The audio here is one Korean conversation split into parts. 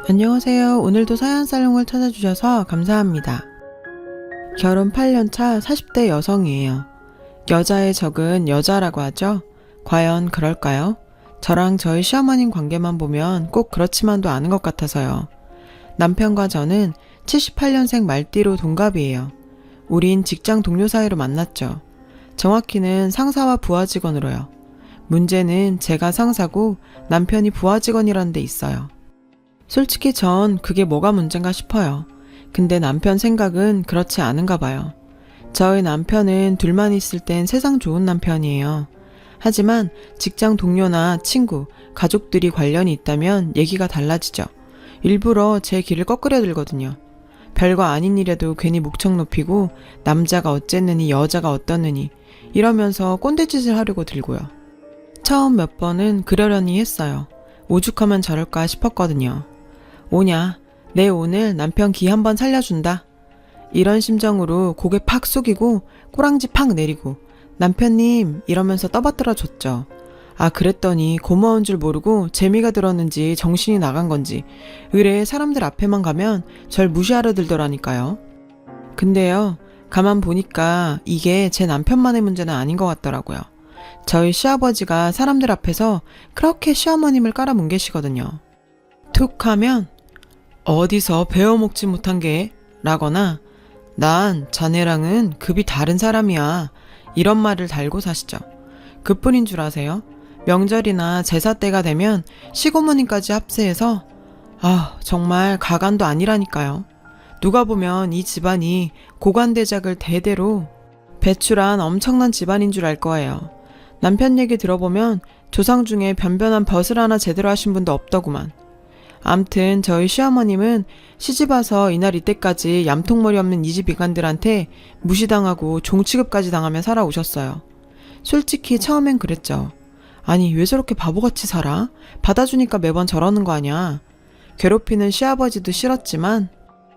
안녕하세요. 오늘도 사연살롱을 찾아주셔서 감사합니다. 결혼 8년차 40대 여성이에요. 여자의 적은 여자라고 하죠? 과연 그럴까요? 저랑 저희 시어머님 관계만 보면 꼭 그렇지만도 않은 것 같아서요. 남편과 저는 78년생 말띠로 동갑이에요. 우린 직장 동료 사이로 만났죠. 정확히는 상사와 부하 직원으로요. 문제는 제가 상사고 남편이 부하 직원이라는 데 있어요. 솔직히 전 그게 뭐가 문제인가 싶어요. 근데 남편 생각은 그렇지 않은가 봐요. 저희 남편은 둘만 있을 땐 세상 좋은 남편이에요. 하지만 직장 동료나 친구, 가족들이 관련이 있다면 얘기가 달라지죠. 일부러 제 길을 거꾸려 들거든요. 별거 아닌 일에도 괜히 목청 높이고 남자가 어쨌느니 여자가 어떻느니 이러면서 꼰대짓을 하려고 들고요. 처음 몇 번은 그러려니 했어요. 오죽하면 저럴까 싶었거든요. 오냐, 내 오늘 남편 기 한번 살려준다. 이런 심정으로 고개 팍 숙이고 꼬랑지 팍 내리고 남편님 이러면서 떠받들어 줬죠. 아, 그랬더니 고마운 줄 모르고 재미가 들었는지 정신이 나간 건지 의뢰 사람들 앞에만 가면 절 무시하려 들더라니까요. 근데요, 가만 보니까 이게 제 남편만의 문제는 아닌 것 같더라고요. 저희 시아버지가 사람들 앞에서 그렇게 시어머님을 깔아뭉개시거든요. 툭 하면 어디서 배워먹지 못한 게? 라거나 난 자네랑은 급이 다른 사람이야. 이런 말을 달고 사시죠. 그뿐인 줄 아세요? 명절이나 제사 때가 되면 시고모님까지 합세해서 정말 가관도 아니라니까요. 누가 보면 이 집안이 고관대작을 대대로 배출한 엄청난 집안인 줄 알 거예요. 남편 얘기 들어보면 조상 중에 변변한 벼슬 하나 제대로 하신 분도 없더구만. 암튼 저희 시어머님은 시집와서 이날 이때까지 얌통머리 없는 이 집 이간들한테 무시당하고 종취급까지 당하며 살아오셨어요. 솔직히 처음엔 그랬죠. 아니, 왜 저렇게 바보같이 살아? 받아주니까 매번 저러는 거 아냐. 괴롭히는 시아버지도 싫었지만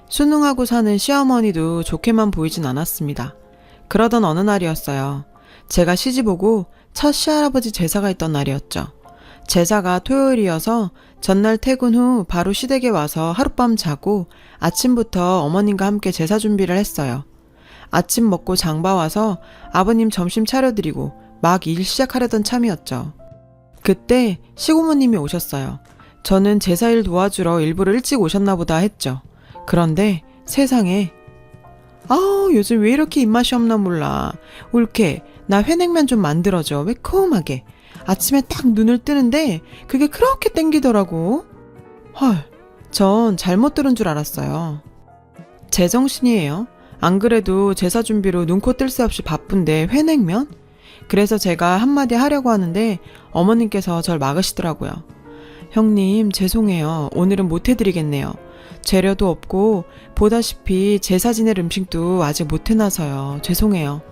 순응하고 사는 시어머니도 좋게만 보이진 않았습니다. 그러던 어느 날이었어요. 제가 시집 오고 첫 시할아버지 제사가 있던 날이었죠. 제사가 토요일이어서 전날 퇴근 후 바로 시댁에 와서 하룻밤 자고 아침부터 어머님과 함께 제사 준비를 했어요. 아침 먹고 장봐 와서 아버님 점심 차려드리고 막 일 시작하려던 참이었죠. 그때 시고모님이 오셨어요. 저는 제사일 도와주러 일부러 일찍 오셨나 보다 했죠. 그런데 세상에 요즘 왜 이렇게 입맛이 없나 몰라. 올케 나 회냉면 좀 만들어줘. 매콤하게. 아침에 딱 눈을 뜨는데 그게 그렇게 땡기더라고. 헐, 전 잘못 들은 줄 알았어요. 제정신이에요. 안 그래도 제사 준비로 눈코 뜰 새 없이 바쁜데 회냉면? 그래서 제가 한마디 하려고 하는데 어머님께서 절 막으시더라고요. 형님 죄송해요. 오늘은 못 해드리겠네요. 재료도 없고 보다시피 제사 지낼 음식도 아직 못 해놔서요. 죄송해요.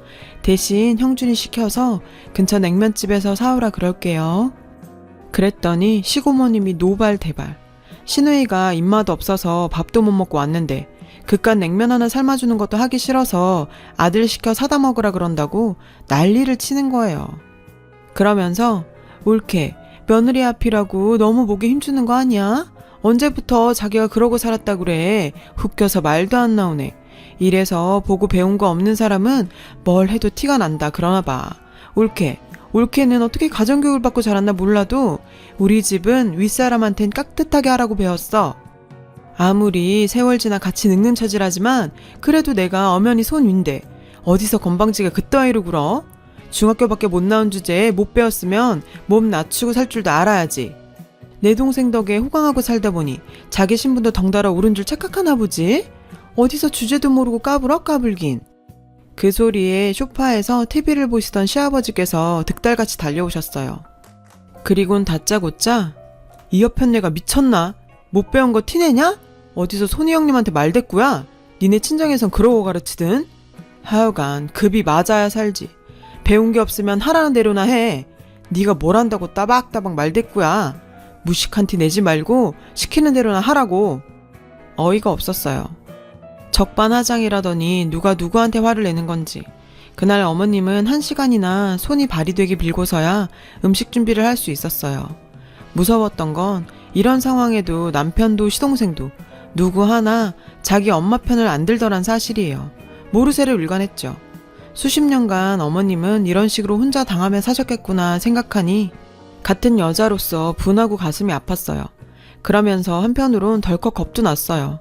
대신 형준이 시켜서 근처 냉면집에서 사오라 그럴게요. 그랬더니 시고모님이 노발대발. 시누이가 입맛 없어서 밥도 못 먹고 왔는데 그깟 냉면 하나 삶아주는 것도 하기 싫어서 아들 시켜 사다 먹으라 그런다고 난리를 치는 거예요. 그러면서 올케 며느리 앞이라고 너무 목에 힘주는 거 아니야? 언제부터 자기가 그러고 살았다 그래. 웃겨서 말도 안 나오네. 이래서 보고 배운 거 없는 사람은 뭘 해도 티가 난다 그러나 봐. 올케는 어떻게 가정교육을 받고 자랐나 몰라도 우리 집은 윗사람한텐 깍듯하게 하라고 배웠어. 아무리 세월 지나 같이 늙는 처지라지만 그래도 내가 엄연히 손 윈데 어디서 건방지게 그따위로 굴어? 중학교밖에 못 나온 주제에 못 배웠으면 몸 낮추고 살 줄도 알아야지. 내 동생 덕에 호강하고 살다 보니 자기 신분도 덩달아 오른 줄 착각하나 보지? 어디서 주제도 모르고 까불긴. 그 소리에 소파에서 TV를 보시던 시아버지께서 득달같이 달려오셨어요. 그리곤 다짜고짜 이 여편네가 미쳤나? 못 배운 거 티내냐? 어디서 손희 형님한테 말대꾸야? 니네 친정에선 그러고 가르치든? 하여간 급이 맞아야 살지. 배운 게 없으면 하라는 대로나 해. 네가 뭘 한다고 따박따박 말대꾸야. 무식한 티 내지 말고 시키는 대로나 하라고. 어이가 없었어요. 적반하장이라더니 누가 누구한테 화를 내는 건지. 그날 어머님은 1시간이나 손이 발이 되게 빌고서야 음식 준비를 할 수 있었어요. 무서웠던 건 이런 상황에도 남편도 시동생도 누구 하나 자기 엄마 편을 안 들더란 사실이에요. 모르쇠를 일관했죠. 수십 년간 어머님은 이런 식으로 혼자 당하며 사셨겠구나 생각하니 같은 여자로서 분하고 가슴이 아팠어요. 그러면서 한편으론 덜컥 겁도 났어요.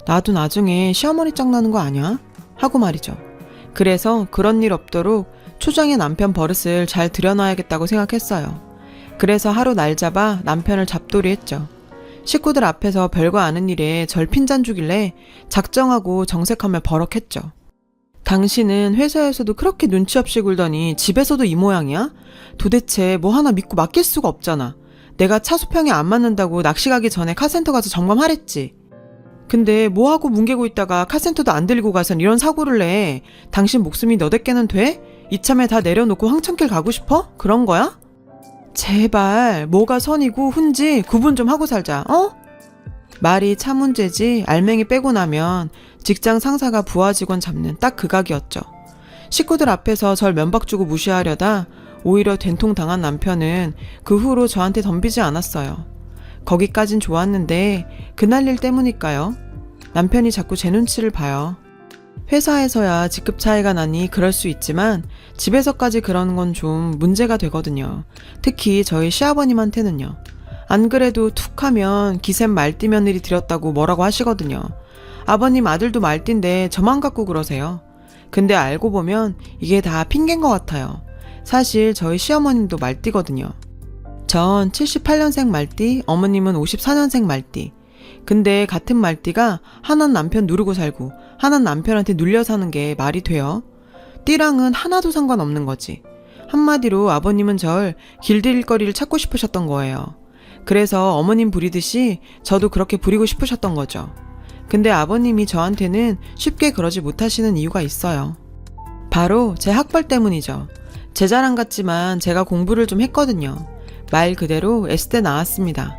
나도 나중에 시어머니 짝 나는 거 아니야? 하고 말이죠. 그래서 그런 일 없도록 초장의 남편 버릇을 잘 들여놔야겠다고 생각했어요. 그래서 하루 날 잡아 남편을 잡돌이했죠. 식구들 앞에서 별거 아는 일에 절 핀잔 주길래 작정하고 정색하며 버럭했죠. 당신은 회사에서도 그렇게 눈치 없이 굴더니 집에서도 이 모양이야? 도대체 뭐 하나 믿고 맡길 수가 없잖아. 내가 차 수평이 안 맞는다고 낚시 가기 전에 카센터 가서 점검하랬지. 근데 뭐하고 뭉개고 있다가 카센터도 안 들고 가선 이런 사고를 내. 당신 목숨이 너댓개는 돼? 이참에 다 내려놓고 황천길 가고 싶어? 그런 거야? 제발 뭐가 선이고 훈지 구분 좀 하고 살자. 말이 차 문제지 알맹이 빼고 나면 직장 상사가 부하 직원 잡는 딱 그 각이었죠. 식구들 앞에서 절 면박 주고 무시하려다 오히려 된통 당한 남편은 그 후로 저한테 덤비지 않았어요. 거기까진 좋았는데 그날 일 때문일까요? 남편이 자꾸 제 눈치를 봐요. 회사에서야 직급 차이가 나니 그럴 수 있지만 집에서까지 그러는 건 좀 문제가 되거든요. 특히 저희 시아버님한테는요. 안 그래도 툭 하면 기샘 말띠 며느리 들였다고 뭐라고 하시거든요. 아버님 아들도 말띠인데 저만 갖고 그러세요. 근데 알고 보면 이게 다 핑계인 것 같아요. 사실 저희 시어머님도 말띠거든요. 전 78년생 말띠, 어머님은 54년생 말띠. 근데 같은 말띠가 하나는 남편 누르고 살고 하나는 남편한테 눌려 사는 게 말이 돼요? 띠랑은 하나도 상관없는 거지. 한마디로 아버님은 절 길들일거리를 찾고 싶으셨던 거예요. 그래서 어머님 부리듯이 저도 그렇게 부리고 싶으셨던 거죠. 근데 아버님이 저한테는 쉽게 그러지 못하시는 이유가 있어요. 바로 제 학벌 때문이죠. 제 자랑 같지만 제가 공부를 좀 했거든요. 말 그대로 S대 나왔습니다.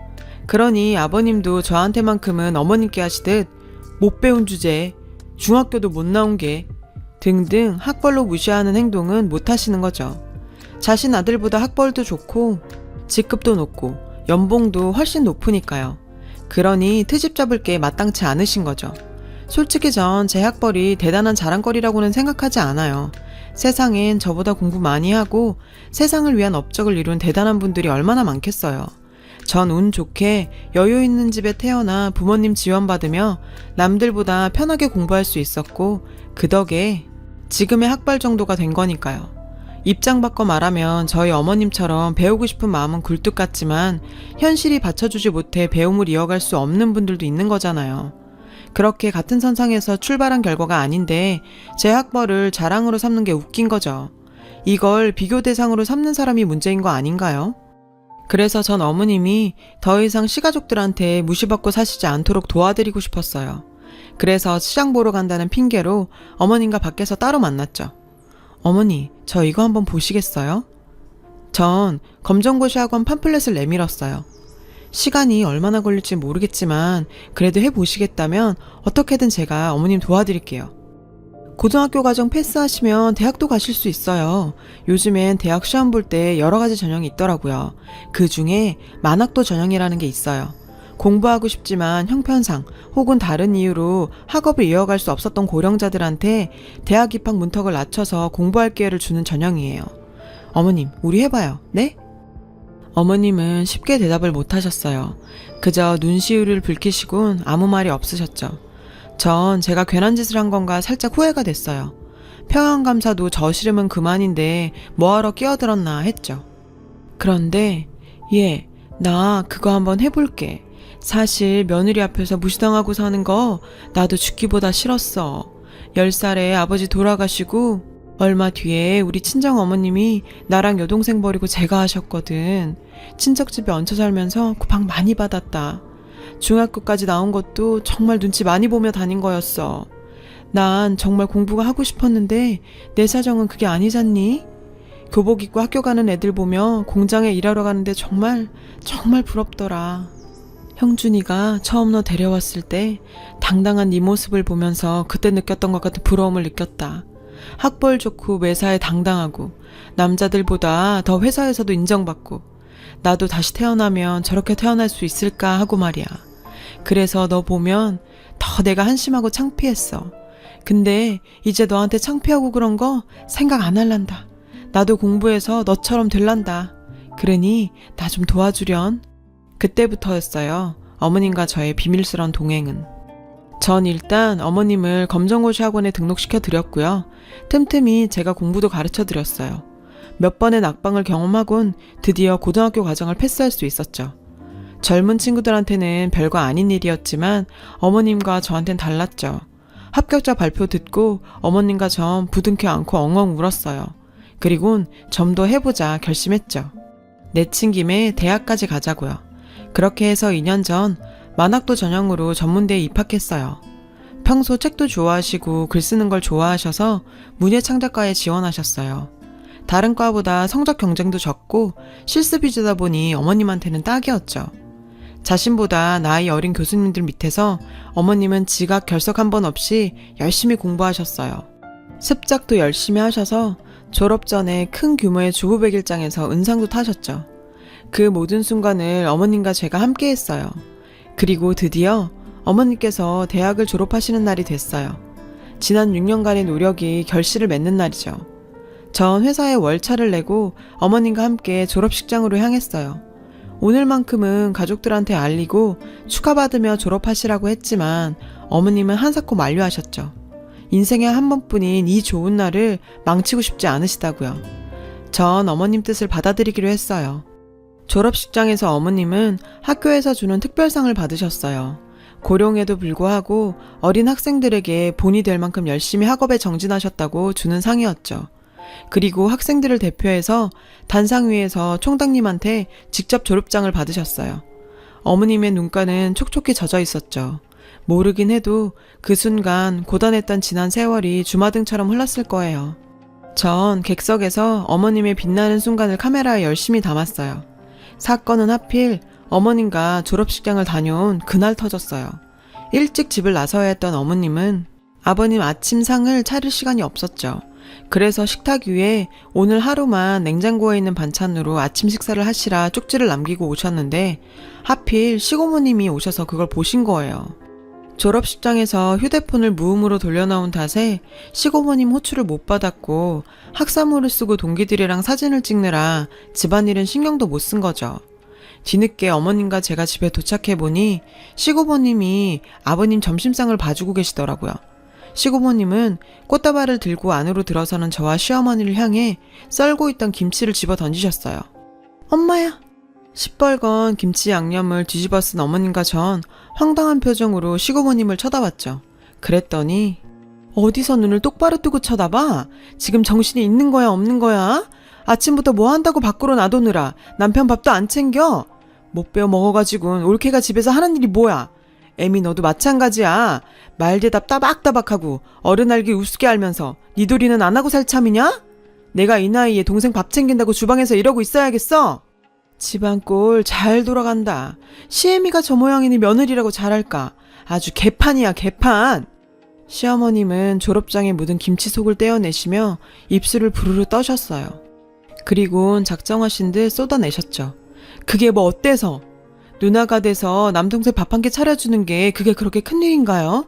그러니 아버님도 저한테만큼은 어머님께 하시듯 못 배운 주제에 중학교도 못 나온 게 등등 학벌로 무시하는 행동은 못 하시는 거죠. 자신 아들보다 학벌도 좋고 직급도 높고 연봉도 훨씬 높으니까요. 그러니 트집 잡을 게 마땅치 않으신 거죠. 솔직히 전 제 학벌이 대단한 자랑거리라고는 생각하지 않아요. 세상엔 저보다 공부 많이 하고 세상을 위한 업적을 이룬 대단한 분들이 얼마나 많겠어요. 전 운 좋게 여유 있는 집에 태어나 부모님 지원받으며 남들보다 편하게 공부할 수 있었고 그 덕에 지금의 학벌 정도가 된 거니까요. 입장 바꿔 말하면 저희 어머님처럼 배우고 싶은 마음은 굴뚝 같지만 현실이 받쳐주지 못해 배움을 이어갈 수 없는 분들도 있는 거잖아요. 그렇게 같은 선상에서 출발한 결과가 아닌데 제 학벌을 자랑으로 삼는 게 웃긴 거죠. 이걸 비교 대상으로 삼는 사람이 문제인 거 아닌가요? 그래서 전 어머님이 더 이상 시가족들한테 무시받고 사시지 않도록 도와드리고 싶었어요. 그래서 시장 보러 간다는 핑계로 어머님과 밖에서 따로 만났죠. 어머니, 저 이거 한번 보시겠어요? 전 검정고시 학원 팜플렛을 내밀었어요. 시간이 얼마나 걸릴지 모르겠지만 그래도 해보시겠다면 어떻게든 제가 어머님 도와드릴게요. 고등학교 과정 패스하시면 대학도 가실 수 있어요. 요즘엔 대학 시험 볼 때 여러 가지 전형이 있더라고요. 그 중에 만학도 전형이라는 게 있어요. 공부하고 싶지만 형편상 혹은 다른 이유로 학업을 이어갈 수 없었던 고령자들한테 대학 입학 문턱을 낮춰서 공부할 기회를 주는 전형이에요. 어머님, 우리 해봐요. 네? 어머님은 쉽게 대답을 못 하셨어요. 그저 눈시울을 붉히시곤 아무 말이 없으셨죠. 전 제가 괜한 짓을 한 건가 살짝 후회가 됐어요. 평양감사도 저 싫으면 그만인데 뭐하러 끼어들었나 했죠. 그런데 나 그거 한번 해볼게. 사실 며느리 앞에서 무시당하고 사는 거 나도 죽기보다 싫었어. 10살에 아버지 돌아가시고 얼마 뒤에 우리 친정어머님이 나랑 여동생 버리고 제가 하셨거든. 친척집에 얹혀 살면서 구박 많이 받았다. 중학교까지 나온 것도 정말 눈치 많이 보며 다닌 거였어. 난 정말 공부가 하고 싶었는데 내 사정은 그게 아니잖니? 교복 입고 학교 가는 애들 보며 공장에 일하러 가는데 정말 부럽더라. 형준이가 처음 너 데려왔을 때 당당한 네 모습을 보면서 그때 느꼈던 것 같은 부러움을 느꼈다. 학벌 좋고 매사에 당당하고 남자들보다 더 회사에서도 인정받고 나도 다시 태어나면 저렇게 태어날 수 있을까 하고 말이야. 그래서 너 보면 더 내가 한심하고 창피했어. 근데 이제 너한테 창피하고 그런 거 생각 안 할란다. 나도 공부해서 너처럼 될란다. 그러니 나 좀 도와주련. 그때부터였어요. 어머님과 저의 비밀스런 동행은. 전 일단 어머님을 검정고시 학원에 등록시켜 드렸고요. 틈틈이 제가 공부도 가르쳐 드렸어요. 몇 번의 낙방을 경험하곤 드디어 고등학교 과정을 패스할 수 있었죠. 젊은 친구들한테는 별거 아닌 일이었지만 어머님과 저한텐 달랐죠. 합격자 발표 듣고 어머님과 전 부둥켜 안고 엉엉 울었어요. 그리곤 좀 더 해보자 결심했죠. 내친 김에 대학까지 가자고요. 그렇게 해서 2년 전 만학도 전형으로 전문대에 입학했어요. 평소 책도 좋아하시고 글 쓰는 걸 좋아하셔서 문예창작과에 지원하셨어요. 다른 과보다 성적 경쟁도 적고 실습 위주다 보니 어머님한테는 딱이었죠. 자신보다 나이 어린 교수님들 밑에서 어머님은 지각 결석 한 번 없이 열심히 공부하셨어요. 습작도 열심히 하셔서 졸업 전에 큰 규모의 주부백일장에서 은상도 타셨죠. 그 모든 순간을 어머님과 제가 함께 했어요. 그리고 드디어 어머님께서 대학을 졸업하시는 날이 됐어요. 지난 6년간의 노력이 결실을 맺는 날이죠. 전 회사에 월차를 내고 어머님과 함께 졸업식장으로 향했어요. 오늘만큼은 가족들한테 알리고 축하받으며 졸업하시라고 했지만 어머님은 한사코 만류하셨죠. 인생에 한 번뿐인 이 좋은 날을 망치고 싶지 않으시다고요. 전 어머님 뜻을 받아들이기로 했어요. 졸업식장에서 어머님은 학교에서 주는 특별상을 받으셨어요. 고령에도 불구하고 어린 학생들에게 본이 될 만큼 열심히 학업에 정진하셨다고 주는 상이었죠. 그리고 학생들을 대표해서 단상 위에서 총장님한테 직접 졸업장을 받으셨어요. 어머님의 눈가는 촉촉히 젖어 있었죠. 모르긴 해도 그 순간 고단했던 지난 세월이 주마등처럼 흘렀을 거예요. 전 객석에서 어머님의 빛나는 순간을 카메라에 열심히 담았어요. 사건은 하필 어머님과 졸업식장을 다녀온 그날 터졌어요. 일찍 집을 나서야 했던 어머님은 아버님 아침상을 차릴 시간이 없었죠. 그래서 식탁 위에 오늘 하루만 냉장고에 있는 반찬으로 아침 식사를 하시라 쪽지를 남기고 오셨는데 하필 시고모님이 오셔서 그걸 보신 거예요. 졸업식장에서 휴대폰을 무음으로 돌려놓은 탓에 시고모님 호출을 못 받았고 학사모를 쓰고 동기들이랑 사진을 찍느라 집안일은 신경도 못 쓴 거죠. 뒤늦게 어머님과 제가 집에 도착해보니 시고모님이 아버님 점심상을 봐주고 계시더라고요. 시고모님은 꽃다발을 들고 안으로 들어서는 저와 시어머니를 향해 썰고 있던 김치를 집어 던지셨어요. 엄마야! 시뻘건 김치 양념을 뒤집어 쓴 어머님과 전 황당한 표정으로 시고모님을 쳐다봤죠. 그랬더니 어디서 눈을 똑바로 뜨고 쳐다봐? 지금 정신이 있는 거야 없는 거야? 아침부터 뭐 한다고 밖으로 놔두느라 남편 밥도 안 챙겨? 못 배워 먹어가지고는 올케가 집에서 하는 일이 뭐야? 애미 너도 마찬가지야. 말대답 따박따박하고 어른 알기 우습게 알면서 니돌이는 안 하고 살 참이냐? 내가 이 나이에 동생 밥 챙긴다고 주방에서 이러고 있어야겠어? 집안 꼴 잘 돌아간다. 시애미가 저 모양이니 며느리라고 잘할까? 아주 개판이야 개판. 시어머님은 졸업장에 묻은 김치속을 떼어내시며 입술을 부르르 떠셨어요. 그리곤 작정하신 듯 쏟아내셨죠. 그게 뭐 어때서? 누나가 돼서 남동생 밥 한 끼 차려주는 게 그게 그렇게 큰일인가요?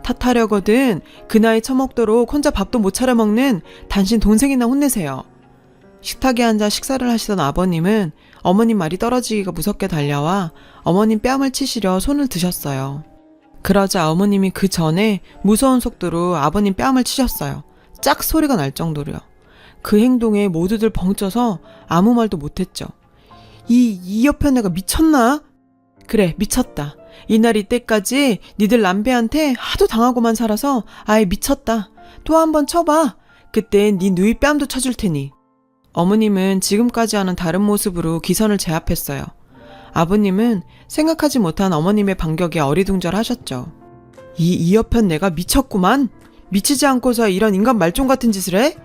탓하려거든 그 나이 처먹도록 혼자 밥도 못 차려먹는 당신 동생이나 혼내세요. 식탁에 앉아 식사를 하시던 아버님은 어머님 말이 떨어지기가 무섭게 달려와 어머님 뺨을 치시려 손을 드셨어요. 그러자 어머님이 그 전에 무서운 속도로 아버님 뺨을 치셨어요. 짝 소리가 날 정도로요. 그 행동에 모두들 벙쪄서 아무 말도 못했죠. 이 옆에 애가 미쳤나? 그래 미쳤다. 이날 이때까지 니들 남배한테 하도 당하고만 살아서 아예 미쳤다. 또 한 번 쳐봐. 그땐 네 누이 뺨도 쳐줄 테니. 어머님은 지금까지와는 다른 모습으로 기선을 제압했어요. 아버님은 생각하지 못한 어머님의 반격에 어리둥절하셨죠. 이 옆편 내가 미쳤구만. 미치지 않고서 이런 인간 말종 같은 짓을 해?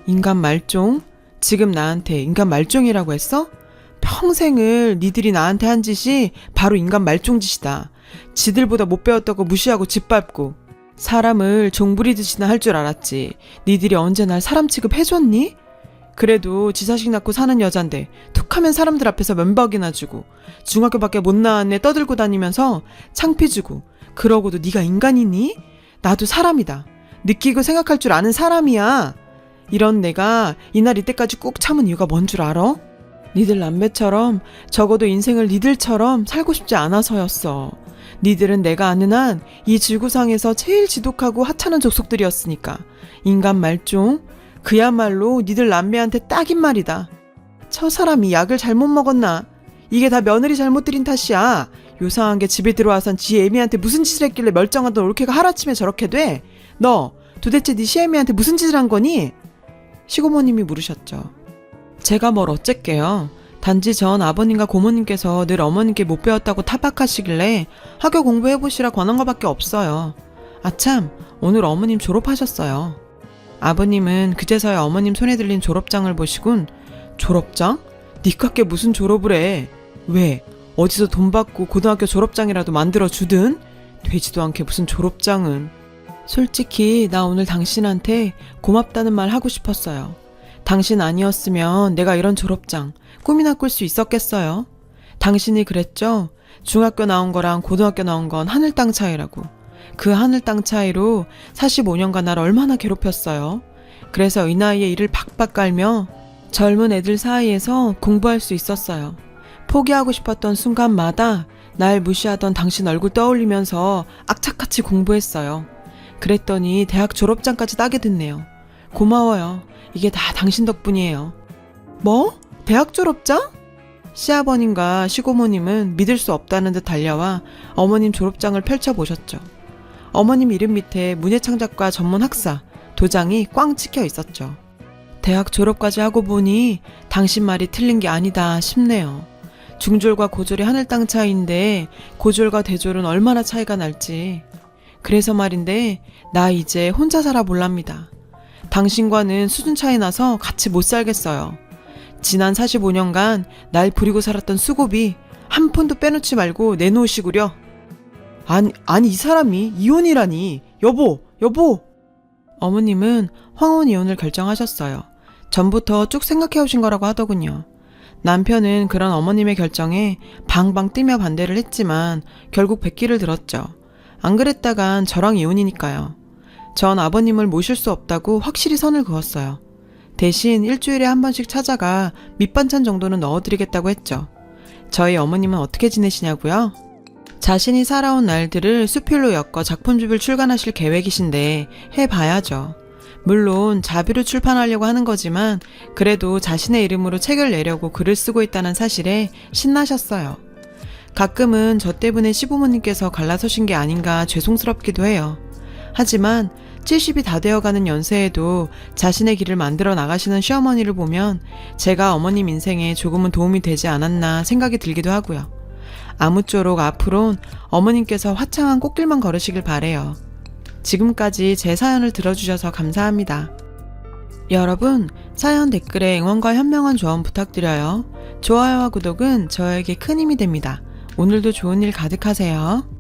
인간 말종? 지금 나한테 인간 말종이라고 했어? 평생을 니들이 나한테 한 짓이 바로 인간 말종 짓이다. 지들보다 못 배웠다고 무시하고 짓밟고 사람을 종부리듯이나 할 줄 알았지. 니들이 언제 날 사람 취급해줬니? 그래도 지 자식 낳고 사는 여잔데 툭하면 사람들 앞에서 면박이나 주고 중학교밖에 못 나왔네 떠들고 다니면서 창피 주고 그러고도 네가 인간이니? 나도 사람이다. 느끼고 생각할 줄 아는 사람이야. 이런 내가 이날 이때까지 꾹 참은 이유가 뭔 줄 알아? 니들 남매처럼 적어도 인생을 니들처럼 살고 싶지 않아서였어. 니들은 내가 아는 한 이 지구상에서 제일 지독하고 하찮은 족속들이었으니까. 인간 말종? 그야말로 니들 남매한테 딱인 말이다. 저 사람이 약을 잘못 먹었나? 이게 다 며느리 잘못 들인 탓이야. 요상한 게 집에 들어와선 지 애미한테 무슨 짓을 했길래 멀쩡하던 올케가 하루아침에 저렇게 돼? 너 도대체 네 시애미한테 무슨 짓을 한 거니? 시고모님이 물으셨죠. 제가 뭘 어쨌게요. 단지 전 아버님과 고모님께서 늘 어머님께 못 배웠다고 타박하시길래 학교 공부해보시라 권한 거밖에 없어요. 아참, 오늘 어머님 졸업하셨어요. 아버님은 그제서야 어머님 손에 들린 졸업장을 보시곤 졸업장? 니깎게 무슨 졸업을 해? 왜? 어디서 돈 받고 고등학교 졸업장이라도 만들어주든? 되지도 않게 무슨 졸업장은. 솔직히 나 오늘 당신한테 고맙다는 말 하고 싶었어요. 당신 아니었으면 내가 이런 졸업장 꿈이나 꿀 수 있었겠어요? 당신이 그랬죠? 중학교 나온 거랑 고등학교 나온 건 하늘 땅 차이라고. 그 하늘 땅 차이로 45년간 날 얼마나 괴롭혔어요. 그래서 이 나이에 이를 박박 깔며 젊은 애들 사이에서 공부할 수 있었어요. 포기하고 싶었던 순간마다 날 무시하던 당신 얼굴 떠올리면서 악착같이 공부했어요. 그랬더니 대학 졸업장까지 따게 됐네요. 고마워요. 이게 다 당신 덕분이에요. 뭐? 대학 졸업장? 시아버님과 시고모님은 믿을 수 없다는 듯 달려와 어머님 졸업장을 펼쳐보셨죠. 어머님 이름 밑에 문예창작과 전문 학사, 도장이 꽝 찍혀 있었죠. 대학 졸업까지 하고 보니 당신 말이 틀린 게 아니다 싶네요. 중졸과 고졸의 하늘 땅 차이인데 고졸과 대졸은 얼마나 차이가 날지. 그래서 말인데 나 이제 혼자 살아 볼랍니다. 당신과는 수준 차이 나서 같이 못 살겠어요. 지난 45년간 날 부리고 살았던 수고비 한 푼도 빼놓지 말고 내놓으시구려. 아니 이 사람이 이혼이라니. 여보. 어머님은 황혼 이혼을 결정하셨어요. 전부터 쭉 생각해 오신 거라고 하더군요. 남편은 그런 어머님의 결정에 방방 뛰며 반대를 했지만 결국 백기를 들었죠. 안 그랬다간 저랑 이혼이니까요. 전 아버님을 모실 수 없다고 확실히 선을 그었어요. 대신 일주일에 한 번씩 찾아가 밑반찬 정도는 넣어드리겠다고 했죠. 저희 어머님은 어떻게 지내시냐고요? 자신이 살아온 날들을 수필로 엮어 작품집을 출간하실 계획이신데 해봐야죠. 물론 자비로 출판하려고 하는 거지만 그래도 자신의 이름으로 책을 내려고 글을 쓰고 있다는 사실에 신나셨어요. 가끔은 저 때문에 시부모님께서 갈라서신 게 아닌가 죄송스럽기도 해요. 하지만 70이 다 되어가는 연세에도 자신의 길을 만들어 나가시는 시어머니를 보면 제가 어머님 인생에 조금은 도움이 되지 않았나 생각이 들기도 하고요. 아무쪼록 앞으론 어머님께서 화창한 꽃길만 걸으시길 바래요. 지금까지 제 사연을 들어주셔서 감사합니다. 여러분, 사연 댓글에 응원과 현명한 조언 부탁드려요. 좋아요와 구독은 저에게 큰 힘이 됩니다. 오늘도 좋은 일 가득하세요.